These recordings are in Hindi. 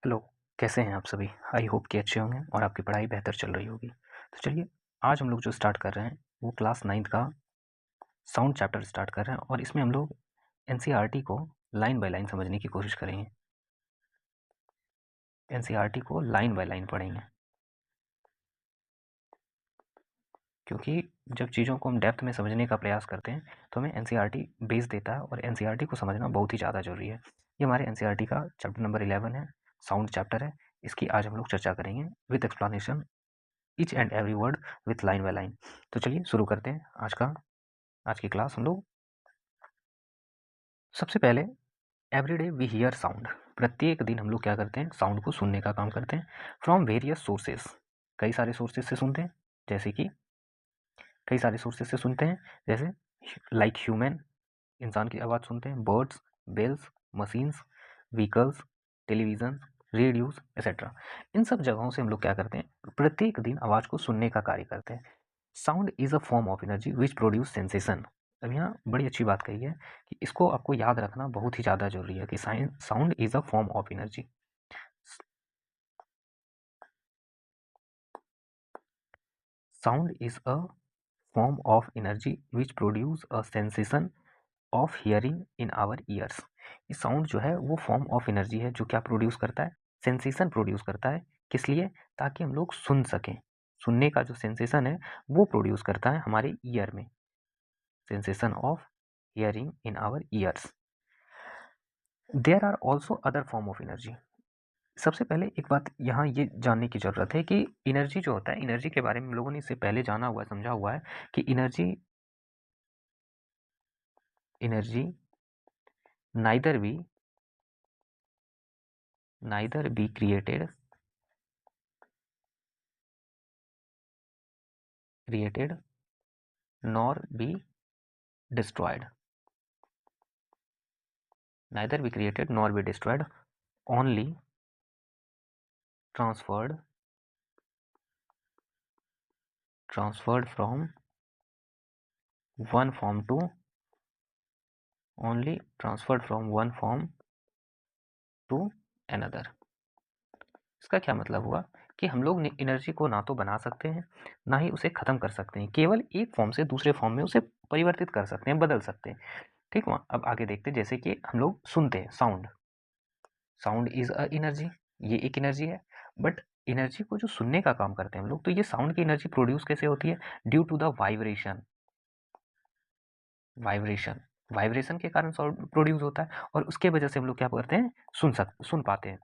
हेलो, कैसे हैं आप सभी? आई होप कि अच्छे होंगे और आपकी पढ़ाई बेहतर चल रही होगी। तो चलिए, आज हम लोग जो स्टार्ट कर रहे हैं वो क्लास 9th का साउंड चैप्टर स्टार्ट कर रहे हैं और इसमें हम लोग एनसीईआरटी को लाइन बाय लाइन समझने की कोशिश करेंगे। एनसीईआरटी को लाइन बाय लाइन पढ़ेंगे, क्योंकि जब चीज़ों को हम डेप्थ में समझने का प्रयास करते हैं तो हमें एनसीईआरटी बेस देता है और एनसीईआरटी को समझना बहुत ही ज़्यादा ज़रूरी है। ये हमारे एनसीईआरटी का चैप्टर नंबर 11 है, साउंड चैप्टर है। इसकी आज हम लोग चर्चा करेंगे with explanation each and every word with line by line. तो चलिए शुरू करते हैं आज की क्लास। हम लोग सबसे पहले एवरीडे वी हियर साउंड। प्रत्येक दिन हम लोग क्या करते हैं? साउंड को सुनने का काम करते हैं। फ्रॉम वेरियस सोर्सेस, कई सारे सोर्सेस से सुनते हैं। जैसे कि कई सारे सोर्सेस से सुनते हैं, जैसे लाइक ह्यूमन, इंसान की आवाज़ सुनते हैं, birds, bells, machines, vehicles, television, radios etcetera. इन सब जगहों से हम लोग क्या करते हैं? प्रत्येक दिन आवाज़ को सुनने का कार्य करते हैं। Sound is a form of energy which produce sensation. अब यहाँ बड़ी अच्छी बात कही है कि इसको आपको याद रखना बहुत ही ज़्यादा जरूरी है कि sound is a form of energy. Sound is a form of energy which produce a sensation of hearing in our ears. ये साउंड जो है वो फॉर्म ऑफ एनर्जी है जो क्या प्रोड्यूस करता है? सेंसेशन प्रोड्यूस करता है। किस लिए? ताकि हम लोग सुन सकें। सुनने का जो सेंसेशन है वो प्रोड्यूस करता है हमारे ईयर में। Sensation of hearing in our ears. There are also other form of energy. सबसे पहले एक बात यहाँ ये जानने की ज़रूरत है कि एनर्जी जो होता है, एनर्जी के बारे में हम लोगों ने इससे पहले जाना हुआ है, समझा हुआ है कि energy neither be created nor be destroyed. Neither be created nor be destroyed, only transferred from one form to only transferred from one form to another. इसका क्या मतलब हुआ कि हम लोग एनर्जी को ना तो बना सकते हैं ना ही उसे खत्म कर सकते हैं, केवल एक फॉर्म से दूसरे फॉर्म में उसे परिवर्तित कर सकते हैं, बदल सकते हैं। ठीक हुआ। अब आगे देखते हैं, जैसे कि हम लोग सुनते हैं sound. Sound is a energy, ये एक एनर्जी है। बट एनर्जी को जो सुनने का काम करते हैं हम लोग, तो ये साउंड की एनर्जी प्रोड्यूस कैसे होती है? Due to the vibration. Vibration vibration के कारण साउंड प्रोड्यूस होता है और उसके वजह से हम लोग क्या करते हैं? सुन पाते हैं।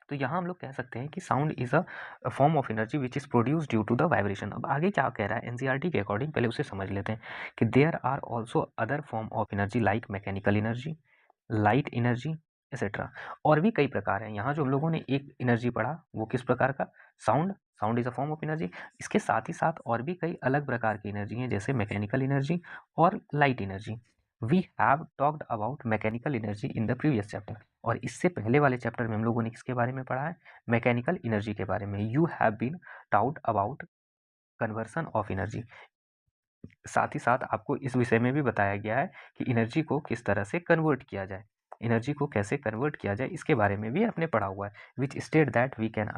तो यहाँ हम लोग कह सकते हैं कि sound is a form of energy which is produce due to the vibration. अब आगे क्या कह रहा है एनसीईआरटी के अकॉर्डिंग, पहले उसे समझ लेते हैं कि there are also other form of energy like mechanical energy, light energy etcetera. और भी कई प्रकार हैं। यहाँ जो हम लोगों ने एक एनर्जी पढ़ा वो किस प्रकार का? Sound. Sound is a form of energy. इसके साथ ही साथ और भी कई अलग प्रकार की एनर्जी हैं, जैसे मैकेनिकल एनर्जी और light energy. We have talked about mechanical energy in the previous chapter. और इससे पहले वाले चैप्टर में हम लोगों ने किसके बारे में पढ़ा है? मैकेनिकल एनर्जी के बारे में। You have been taught about conversion of energy. साथ ही साथ आपको इस विषय में भी बताया गया है कि एनर्जी को किस तरह से कन्वर्ट किया जाए, एनर्जी को कैसे कन्वर्ट किया जाए, इसके बारे में भी आपने पढ़ा हुआ है। Which state that we can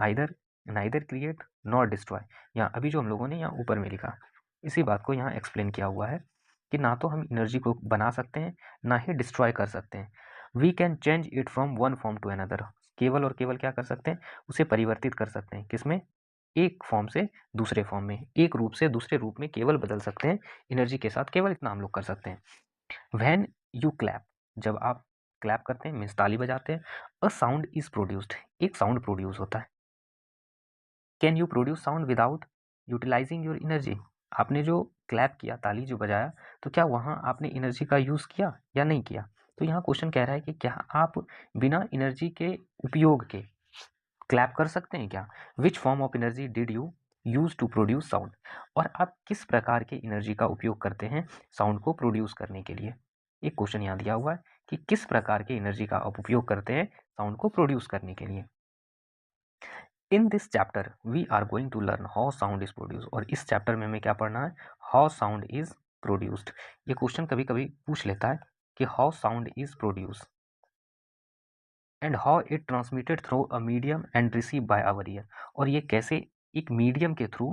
neither create nor destroy. यहाँ अभी जो हम लोगों ने यहाँ ऊपर में लिखा, इसी बात को यहाँ एक्सप्लेन किया हुआ है कि ना तो हम एनर्जी को बना सकते हैं ना ही डिस्ट्रॉय कर सकते हैं। We can change it from one form to another. केवल और केवल क्या कर सकते हैं? उसे परिवर्तित कर सकते हैं। किसमें? एक फॉर्म से दूसरे फॉर्म में, एक रूप से दूसरे रूप में केवल बदल सकते हैं एनर्जी के साथ। केवल इतना हम लोग कर सकते हैं। व्हेन यू क्लैप, जब आप क्लैप करते हैं मीन्स ताली बजाते हैं, अ साउंड इज प्रोड्यूस्ड, एक साउंड प्रोड्यूस होता है। Can you produce sound without utilising your energy? आपने जो क्लैप किया, ताली जो बजाया, तो क्या वहां आपने एनर्जी का यूज किया या नहीं किया? तो यहाँ क्वेश्चन कह रहा है कि क्या आप बिना एनर्जी के उपयोग के क्लैप कर सकते हैं क्या? Which form of energy did you use to produce sound? और आप किस प्रकार के एनर्जी का उपयोग करते हैं साउंड को प्रोड्यूस करने के लिए? एक क्वेश्चन यहाँ दिया हुआ है कि किस प्रकार के एनर्जी का आप उपयोग करते हैं साउंड को प्रोड्यूस करने के लिए। In this chapter we are going to learn how sound is produce. और इस चैप्टर में हमें क्या पढ़ना है? How sound is produced. ये क्वेश्चन कभी कभी पूछ लेता है कि how sound is produce and how it transmitted through a medium and receive by our ear, और ये कैसे एक मीडियम के थ्रू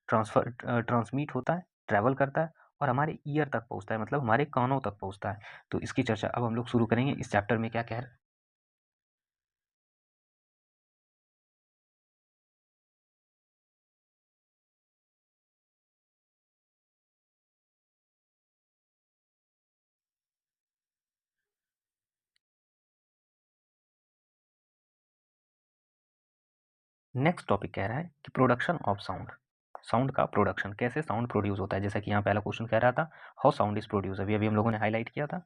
ट्रांसमिट होता है, ट्रैवल करता है और हमारे ईयर तक पहुंचता है, मतलब हमारे कानों तक पहुंचता है। तो इसकी चर्चा अब हम लोग शुरू करेंगे। इस चैप्टर में क्या कह रहे हैं। नेक्स्ट टॉपिक कह रहा है कि प्रोडक्शन ऑफ साउंड, साउंड का प्रोडक्शन, कैसे साउंड प्रोड्यूस होता है। जैसा कि यहाँ पहला क्वेश्चन कह रहा था हाउ साउंड इज प्रोड्यूस, अभी अभी हम लोगों ने हाईलाइट किया था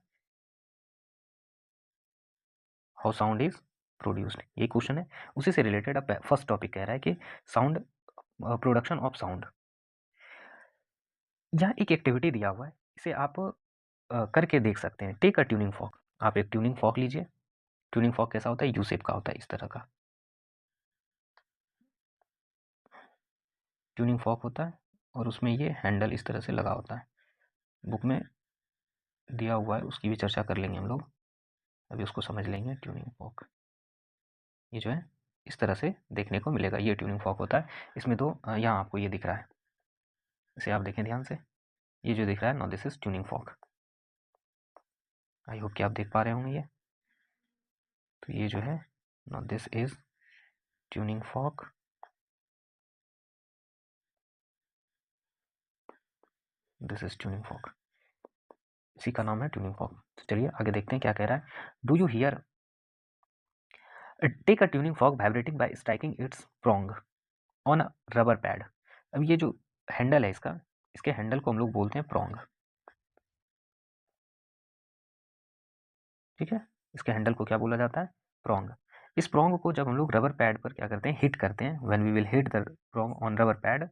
हाउ साउंड इज प्रोड्यूस्ड, ये क्वेश्चन है। उसी से रिलेटेड अब फर्स्ट टॉपिक कह रहा है कि साउंड, प्रोडक्शन ऑफ साउंड। यहाँ एक एक्टिविटी दिया हुआ है, इसे आप करके देख सकते हैं। टेक अ ट्यूनिंग फॉक, आप एक ट्यूनिंग फॉक लीजिए। ट्यूनिंग फॉक कैसा होता है, यू शेप का होता है, इस तरह का ट्यूनिंग फॉक होता है और उसमें ये हैंडल इस तरह से लगा होता है। बुक में दिया हुआ है, उसकी भी चर्चा कर लेंगे हम लोग, अभी उसको समझ लेंगे। ट्यूनिंग फॉक ये जो है इस तरह से देखने को मिलेगा, ये ट्यूनिंग फॉक होता है। इसमें दो यहाँ आपको ये दिख रहा है, इसे आप देखें ध्यान से, ये जो दिख रहा है no this is tuning fork. I hope कि आप देख पा रहे होंगे ये। तो ये जो है no this is tuning fork, this is tuning fork, इसी का नाम है ट्यूनिंग फॉक। तो चलिए आगे देखते हैं क्या कह रहा है। Do you hear, take a tuning fork vibrating by striking its prong on a rubber pad. अब ये जो हैंडल है इसका, इसके हैंडल को हम लोग बोलते हैं प्रोंग, ठीक है। इसके हैंडल को क्या बोला जाता है, प्रोंग। इस प्रोंग को जब हम लोग रबर पैड पर क्या करते हैं, हिट करते हैं, when we will hit the prong on rubber pad,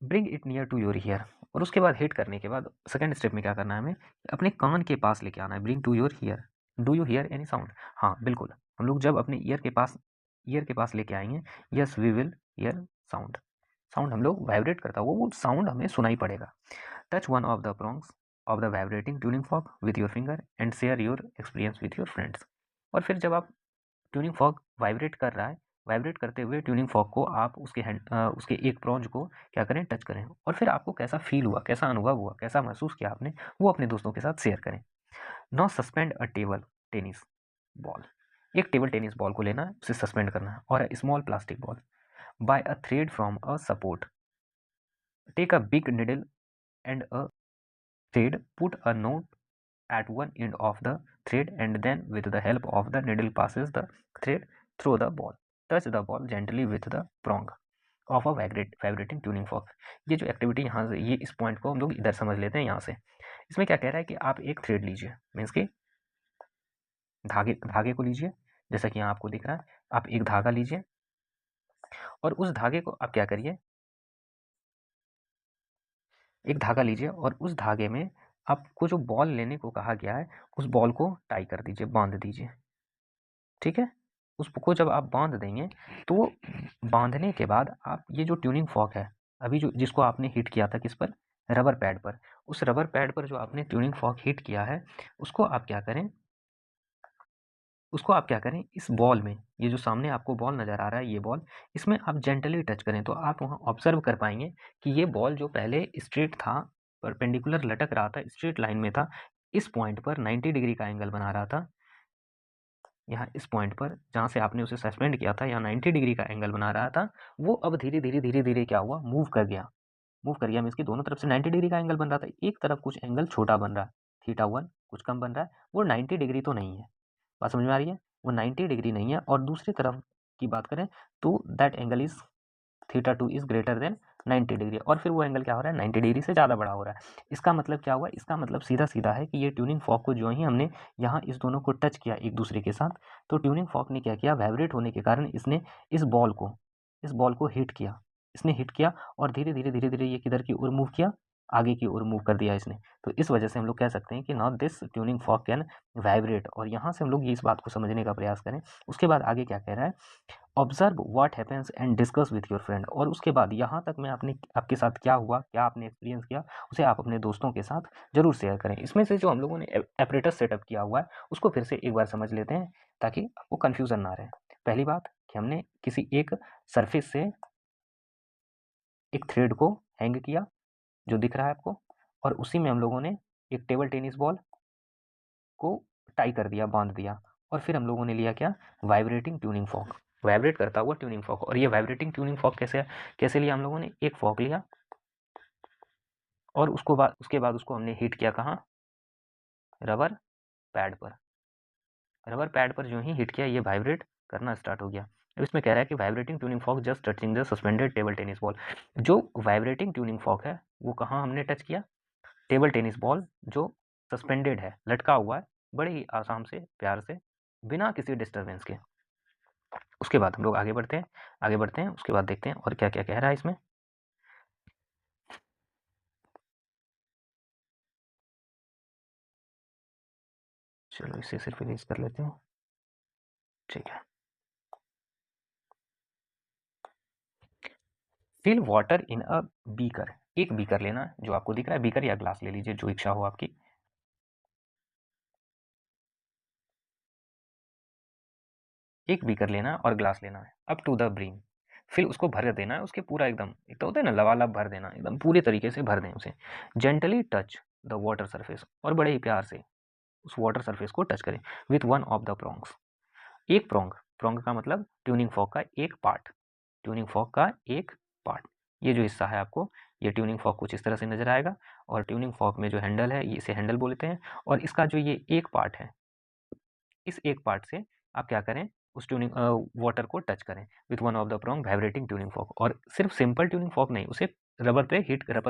bring it near to your ear. और उसके बाद हिट करने के बाद सेकंड स्टेप में क्या करना है, हमें अपने कान के पास लेके आना है। Bring to your ear, do you hear any sound, हाँ बिल्कुल, हम लोग जब अपने ईयर के पास लेके आएंगे, yes we will hear sound, sound हम लोग वाइब्रेट करता है, वो साउंड हमें सुनाई पड़ेगा। Touch one of the prongs of the vibrating tuning fork with your finger and share your experience with your friends. और फिर जब आप ट्यूनिंग फॉक वाइब्रेट कर रहा है, वाइब्रेट करते हुए ट्यूनिंग फॉक को आप उसके एक प्रोंज को क्या करें, टच करें, और फिर आपको कैसा फील हुआ, कैसा अनुभव हुआ, कैसा महसूस किया आपने, वो अपने दोस्तों के साथ शेयर करें। Now suspend a table tennis ball, एक टेबल टेनिस बॉल को लेना है, उसे सस्पेंड करना है, और small plastic ball by a thread from a support, take a big needle and a thread, put a knot at one end of the thread and then with the help of the needle passes the thread through the ball. Touch the ball gently with the prong of a vibrating tuning fork. ये जो एक्टिविटी यहाँ से, ये इस पॉइंट को हम लोग इधर समझ लेते हैं यहाँ से। इसमें क्या कह रहा है कि आप एक थ्रेड लीजिए, मीन्स कि धागे को लीजिए, जैसा कि यहाँ आपको दिख रहा है। आप एक धागा लीजिए और उस धागे को आप क्या करिए, एक धागा लीजिए और उस धागे में आपको जो बॉल लेने को कहा गया है, उस बॉल को टाई कर दीजिए, बांध दीजिए, ठीक है। उसको जब आप बांध देंगे, तो बांधने के बाद आप ये जो ट्यूनिंग फॉक है, अभी जो जिसको आपने हिट किया था किस पर, रबर पैड पर, उस रबर पैड पर जो आपने ट्यूनिंग फॉक हिट किया है, उसको आप क्या करें, उसको आप क्या करें, इस बॉल में, ये जो सामने आपको बॉल नज़र आ रहा है, ये बॉल, इसमें आप जेंटली टच करें, तो आप वहाँ ऑब्जर्व कर पाएंगे कि ये बॉल जो पहले स्ट्रेट था, परपेंडिकुलर लटक रहा था, स्ट्रेट लाइन में था, इस पॉइंट पर 90 डिग्री का एंगल बना रहा था। यहाँ इस पॉइंट पर जहाँ से आपने उसे सस्पेंड किया था, यहाँ 90 डिग्री का एंगल बना रहा था, वो अब धीरे धीरे क्या हुआ, मूव कर गया। मूव कर गया मीन्स कि दोनों तरफ से 90 डिग्री का एंगल बन रहा था, एक तरफ कुछ एंगल छोटा बन रहा है, थीटा 1 कुछ कम बन रहा है, वो 90 डिग्री तो नहीं है। बात समझ में आ रही है, वो 90 डिग्री नहीं है। और दूसरी तरफ की बात करें तो that angle is theta 2 is greater than 90 degree, और फिर वो एंगल क्या हो रहा है, 90 डिग्री से ज़्यादा बड़ा हो रहा है। इसका मतलब क्या हुआ, इसका मतलब सीधा सीधा है कि ये ट्यूनिंग फॉक को जो ही हमने यहाँ इस दोनों को टच किया एक दूसरे के साथ, तो ट्यूनिंग फॉक ने क्या किया, वाइब्रेट होने के कारण इसने इस बॉल को हिट किया, इसने हिट किया, और धीरे धीरे ये किधर की ओर मूव किया, आगे की ओर मूव कर दिया इसने। तो इस वजह से हम लोग कह सकते हैं कि not this tuning fork can vibrate, और यहाँ से हम लोग इस बात को समझने का प्रयास करें। उसके बाद आगे क्या कह रहा है, observe what happens and discuss with your friend, और उसके बाद यहाँ तक में आपके साथ क्या हुआ, क्या आपने एक्सपीरियंस किया, उसे आप अपने दोस्तों के साथ जरूर शेयर करें। इसमें से जो हम लोगों ने एपरेटस सेटअप किया हुआ है, उसको फिर से एक बार समझ लेते हैं, ताकि आपको कन्फ्यूज़न ना रहे। पहली बात कि हमने किसी एक सरफेस से एक थ्रेड को हैंग किया जो दिख रहा है आपको, और उसी में हम लोगों ने एक टेबल टेनिस बॉल को टाई कर दिया, बांध दिया, और फिर हम लोगों ने लिया क्या, वाइब्रेटिंग ट्यूनिंग फॉर्क, वाइब्रेट करता हुआ ट्यूनिंग फॉर्क। और ये वाइब्रेटिंग ट्यूनिंग फॉर्क कैसे लिया हम लोगों ने, एक फॉर्क लिया और उसके बाद उसको हमने हीट किया कहाँ, रबर पैड पर। रबर पैड पर जो ही हिट किया ये वाइब्रेट करना स्टार्ट हो गया। अब इसमें कह रहा है कि vibrating tuning fork just touching the suspended table tennis ball. जो वाइब्रेटिंग ट्यूनिंग फॉर्क है वो कहाँ हमने टच किया, टेबल टेनिस बॉल जो सस्पेंडेड है, लटका हुआ है, बड़े ही आसाम से, प्यार से, बिना किसी डिस्टर्बेंस के। उसके बाद हम लोग आगे बढ़ते हैं, उसके बाद देखते हैं और क्या क्या कह रहा है इसमें। चलो इसे सिर्फ इरेज कर लेते हैं, ठीक है। Fill water in a beaker, एक बीकर लेना जो आपको दिख रहा है, बीकर या ग्लास ले लीजिए, जो इच्छा हो आपकी। एक बीकर लेना और ग्लास लेना है, अप टू द ब्रीम, फिर उसको भर देना है, उसके पूरा एकदम, एक तो होता है ना लबालब भर देना, एकदम पूरे तरीके से भर दें उसे। Gently touch the water surface, और बड़े ही प्यार से उस वाटर सरफेस को टच करें with one of the prongs, एक प्रोंग, प्रोंग का मतलब ट्यूनिंग फॉर्क का एक पार्ट, ट्यूनिंग फॉर्क का एक पार्ट, ये जो हिस्सा है आपको, ये ट्यूनिंग फॉर्क कुछ इस तरह से नजर आएगा, और ट्यूनिंग फॉर्क में जो हैंडल है ये इसे हैंडल बोलते हैं, और इसका जो ये एक पार्ट है, इस एक पार्ट से आप क्या करें, उस ट्यूनिंग वाटर को टच करें with one of the prong vibrating tuning fork, और सिर्फ सिंपल ट्यूनिंग फॉर्क नहीं, उसे रबर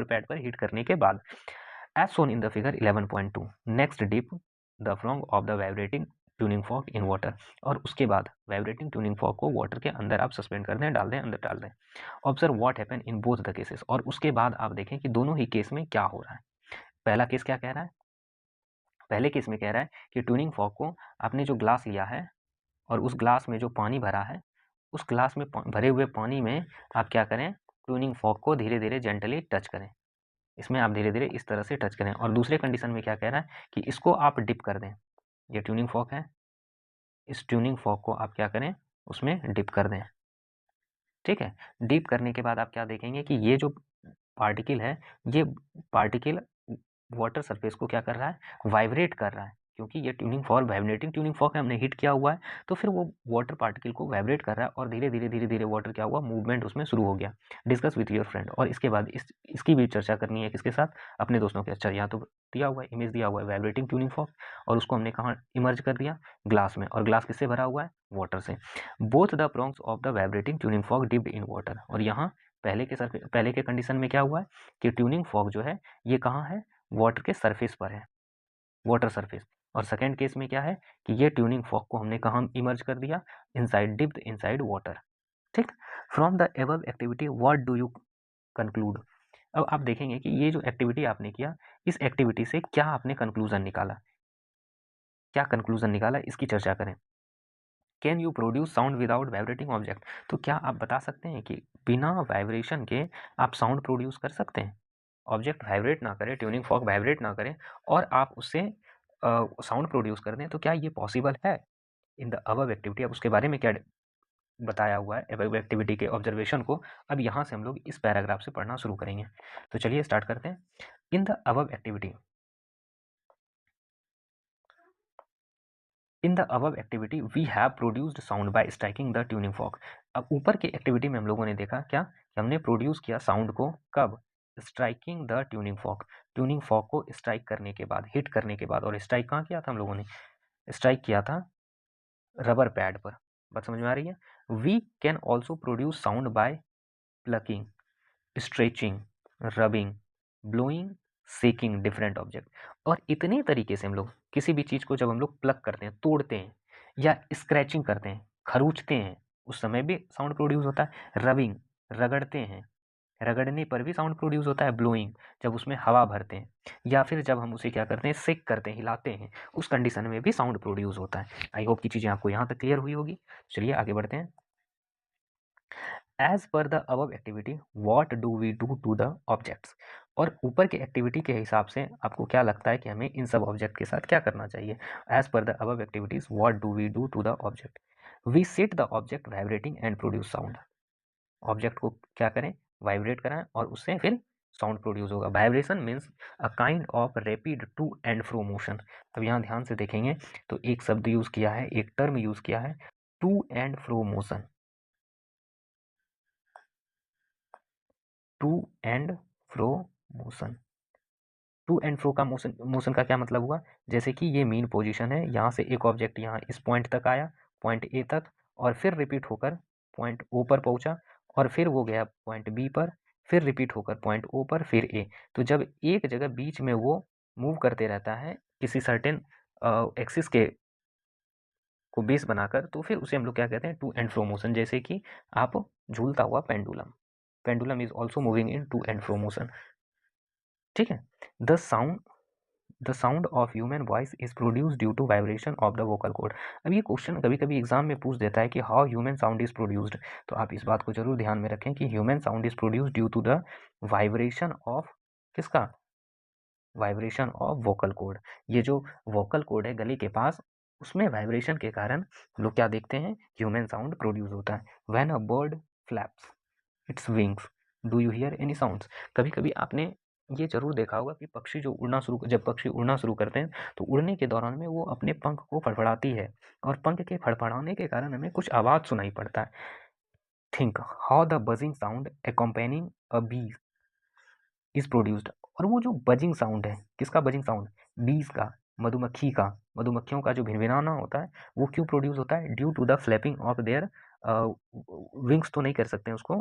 पैड पर हीट करने के बाद, as shown in the figure 11.2, next dip the prong of the vibrating tuning fork in water, और उसके बाद वाइब्रेटिंग ट्यूनिंग फॉर्क को वाटर के अंदर आप सस्पेंड कर दें, डाल दें, अंदर डाल दें। Observe what happen in both the cases, और उसके बाद आप देखें कि दोनों ही केस में क्या हो रहा है। पहला केस क्या कह रहा है, पहले केस में कह रहा है कि ट्यूनिंग फॉर्क को आपने जो ग्लास लिया है और उस ग्लास में जो पानी भरा है, उस ग्लास में भरे हुए पानी में आप क्या करें, ट्यूनिंग फॉर्क को धीरे धीरे जेंटली टच करें, इसमें आप धीरे धीरे इस तरह से टच करें। और दूसरे कंडीशन में क्या कह रहा है कि इसको आप डिप कर दें, ये ट्यूनिंग फॉर्क है, इस ट्यूनिंग फॉर्क को आप क्या करें, उसमें डिप कर दें, ठीक है। डिप करने के बाद आप क्या देखेंगे कि ये जो पार्टिकल है, ये पार्टिकल वाटर सरफेस को क्या कर रहा है, वाइब्रेट कर रहा है, क्योंकि ये tuning fork, vibrating tuning fork है, हमने हिट किया हुआ है, तो फिर वो वाटर पार्टिकल को वाइब्रेट कर रहा है, और धीरे धीरे वाटर क्या हुआ, मूवमेंट उसमें शुरू हो गया। डिस्कस विथ योर फ्रेंड, और इसके बाद इसकी भी चर्चा करनी है किसके साथ, अपने दोस्तों के। अच्छा यहाँ तो दिया हुआ है, इमेज दिया हुआ है वाइब्रेटिंग ट्यूनिंग फॉर्क, और उसको हमने कहाँ इमर्ज कर दिया, ग्लास में, और ग्लास किससे भरा हुआ है, वाटर से। Both the prongs of the vibrating tuning fork dipped in water, और यहाँ पहले के कंडीशन में क्या हुआ है कि ट्यूनिंग फॉर्क जो है ये कहाँ है, वाटर के सरफेस पर है, वाटर सरफेस। और सेकेंड केस में क्या है कि ये ट्यूनिंग फॉर्क को हमने कहाँ इमर्ज कर दिया, इनसाइड, डिप्ड इनसाइड वाटर, ठीक। From the above activity what do you conclude, अब आप देखेंगे कि ये जो एक्टिविटी आपने किया, इस एक्टिविटी से क्या आपने कंक्लूजन निकाला, क्या कंक्लूजन निकाला, इसकी चर्चा करें। Can you produce sound without vibrating object, तो क्या आप बता सकते हैं कि बिना वाइब्रेशन के आप साउंड प्रोड्यूस कर सकते हैं, ऑब्जेक्ट वाइब्रेट ना करे, ट्यूनिंग फॉर्क वाइब्रेट ना करे, और आप उससे साउंड प्रोड्यूस कर दें, तो क्या ये पॉसिबल है इन द अबव एक्टिविटी। अब उसके बारे में क्या बताया हुआ है अबव एक्टिविटी के ऑब्जर्वेशन को, अब यहाँ से हम लोग इस पैराग्राफ से पढ़ना शुरू करेंगे। तो चलिए स्टार्ट करते हैं। In the above activity, in the above activity we have produced sound by striking the tuning fork. अब ऊपर के एक्टिविटी में हम लोगों ने देखा क्या कि हमने प्रोड्यूस किया साउंड को, कब, striking the tuning fork, tuning fork को स्ट्राइक करने के बाद, हिट करने के बाद। और स्ट्राइक कहाँ किया था हम लोगों ने, स्ट्राइक किया था रबर पैड पर। बात समझ में आ रही है। We can also produce sound by plucking, stretching, rubbing, blowing, shaking different object. और इतने तरीके से हम लोग किसी भी चीज़ को जब हम लोग प्लग करते हैं, तोड़ते हैं, या स्क्रैचिंग करते हैं, खरूचते हैं, उस समय भी साउंड प्रोड्यूस होता है। रबिंग, रगड़ते हैं, रगड़ने पर भी साउंड प्रोड्यूस होता है। ब्लोइंग, जब उसमें हवा भरते हैं, या फिर जब हम उसे क्या करते हैं, सेक करते हैं, हिलाते हैं, उस कंडीशन में भी साउंड प्रोड्यूस होता है। आई होप की चीज़ें आपको यहाँ तक क्लियर हुई होगी। चलिए आगे बढ़ते हैं। As per the above activity what do we do to the objects, और ऊपर की एक्टिविटी के हिसाब से आपको क्या लगता है कि हमें इन सब ऑब्जेक्ट के साथ क्या करना चाहिए। As per the above activities what do we do to the object, we set the object vibrating and produce sound, object को क्या करें, वाइब्रेट कराएं और उससे फिर साउंड प्रोड्यूस होगा। Vibration means a kind of rapid to and fro motion. अब यहाँ ध्यान से देखेंगे तो एक शब्द यूज किया है, एक टर्म यूज किया है, to and fro motion. To and fro motion, to and fro का मोशन का क्या मतलब हुआ, जैसे कि ये मीन पोजीशन है, यहाँ से एक ऑब्जेक्ट यहाँ इस पॉइंट तक आया, पॉइंट ए तक, और फिर रिपीट होकर पॉइंट ओ पर पहुंचा, और फिर वो गया पॉइंट बी पर, फिर रिपीट होकर पॉइंट ओ पर, फिर ए। तो जब एक जगह बीच में वो मूव करते रहता है किसी सर्टेन एक्सिस के को बेस बनाकर, तो फिर उसे हम लोग क्या कहते हैं, टू एंड फ्रो मोशन। जैसे कि आप झूलता हुआ pendulum, pendulum is also moving in to and fro motion. ठीक है। The sound of human voice is produce due to vibration of the vocal cord. अब ये क्वेश्चन कभी कभी एग्जाम में पूछ देता है कि how human sound is produced, तो आप इस बात को जरूर ध्यान में रखें कि human sound is produced due to the vibration of, किसका, वाइब्रेशन ऑफ वोकल कॉर्ड। ये जो वोकल कॉर्ड है गले के पास, उसमें वाइब्रेशन के कारण लोग क्या देखते हैं, ह्यूमन साउंड प्रोड्यूस होता है। When a bird flaps its wings do you hear any sounds. कभी कभी आपने ये जरूर देखा होगा कि पक्षी जो जब पक्षी उड़ना शुरू करते हैं तो उड़ने के दौरान में वो अपने पंख को फड़फड़ाती है, और पंख के फड़फड़ाने के कारण हमें कुछ आवाज सुनाई पड़ता है। Think how the buzzing sound accompanying a bee is produced. और वो जो बजिंग साउंड है, किसका बजिंग साउंड, बीज का, मधुमक्खी का, मधुमक्खियों का जो भिनभिनाना होता है, वो क्यों प्रोड्यूस होता है, due to the flapping of their wings तो नहीं कर सकते हैं उसको,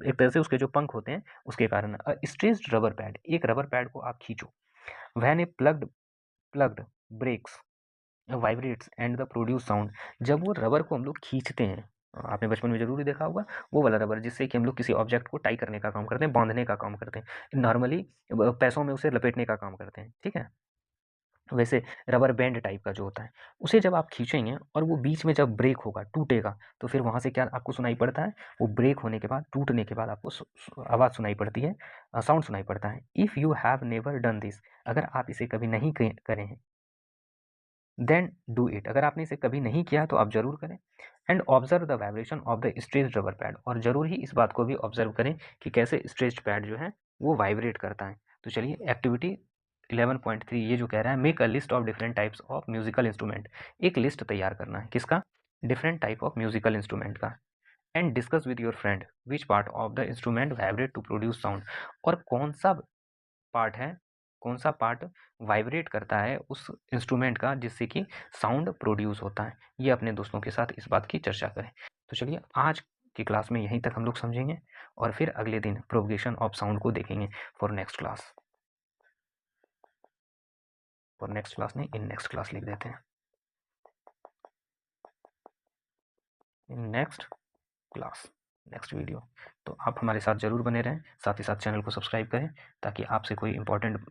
एक तरह से उसके जो पंख होते हैं उसके कारण। स्ट्रेच्ड रबर पैड, एक रबर पैड को आप खींचो, when a plucked breaks vibrates and the produce sound. जब वो रबर को हम लोग खींचते हैं, आपने बचपन में जरूर ही देखा होगा, वो वाला रबर जिससे कि हम लोग किसी ऑब्जेक्ट को टाई करने का काम करते हैं, बांधने का काम करते हैं, नॉर्मली पैसों में उसे लपेटने का काम करते हैं। ठीक है, वैसे रबर बैंड टाइप का जो होता है, उसे जब आप खींचेंगे और वो बीच में जब ब्रेक होगा, टूटेगा, तो फिर वहां से क्या आपको सुनाई पड़ता है, वो ब्रेक होने के बाद, टूटने के बाद आपको आवाज सुनाई पड़ती है, साउंड सुनाई पड़ता है। If you have never done this, अगर आप इसे कभी नहीं करे हैं, देन डू इट, अगर आपने इसे कभी नहीं किया तो आप जरूर करें। And observe the vibration of the stretched rubber pad, और जरूर ही इस बात को भी ऑब्जर्व करें कि कैसे स्ट्रेच्ड पैड जो है वो वाइब्रेट करता है। तो चलिए एक्टिविटी 11.3 ये जो कह रहा है, make a list of different types of musical instrument, एक लिस्ट तैयार करना है, किसका, different type of musical instrument का। And discuss with your friend which part of the instrument vibrate to produce sound, और कौन सा पार्ट है, कौन सा पार्ट वाइब्रेट करता है उस इंस्ट्रूमेंट का जिससे कि साउंड प्रोड्यूस होता है, ये अपने दोस्तों के साथ इस बात की चर्चा करें। तो चलिए आज की क्लास में यहीं तक हम लोग समझेंगे, और फिर अगले दिन प्रोपगेशन ऑफ साउंड को देखेंगे for next class. For next class नहीं, इन नेक्स्ट क्लास लिख देते हैं, in next class, next video. तो आप हमारे साथ जरूर बने रहें, साथ ही साथ चैनल को सब्सक्राइब करें ताकि आपसे कोई इंपॉर्टेंट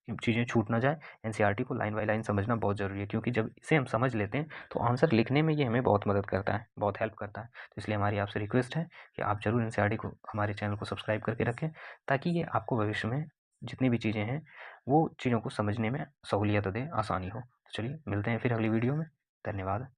चीज़ें छूट ना जाए। एनसीईआरटी को लाइन बाय लाइन समझना बहुत ज़रूरी है, क्योंकि जब इसे हम समझ लेते हैं तो आंसर लिखने में ये हमें बहुत मदद करता है, बहुत हेल्प करता है। तो इसलिए हमारी आपसे रिक्वेस्ट है कि आप ज़रूर एनसीईआरटी को, हमारे चैनल को सब्सक्राइब करके रखें, ताकि ये आपको भविष्य में जितनी भी चीज़ें हैं वो चीज़ों को समझने में सहूलियत दे, आसानी हो। तो चलिए मिलते हैं फिर अगली वीडियो में। धन्यवाद।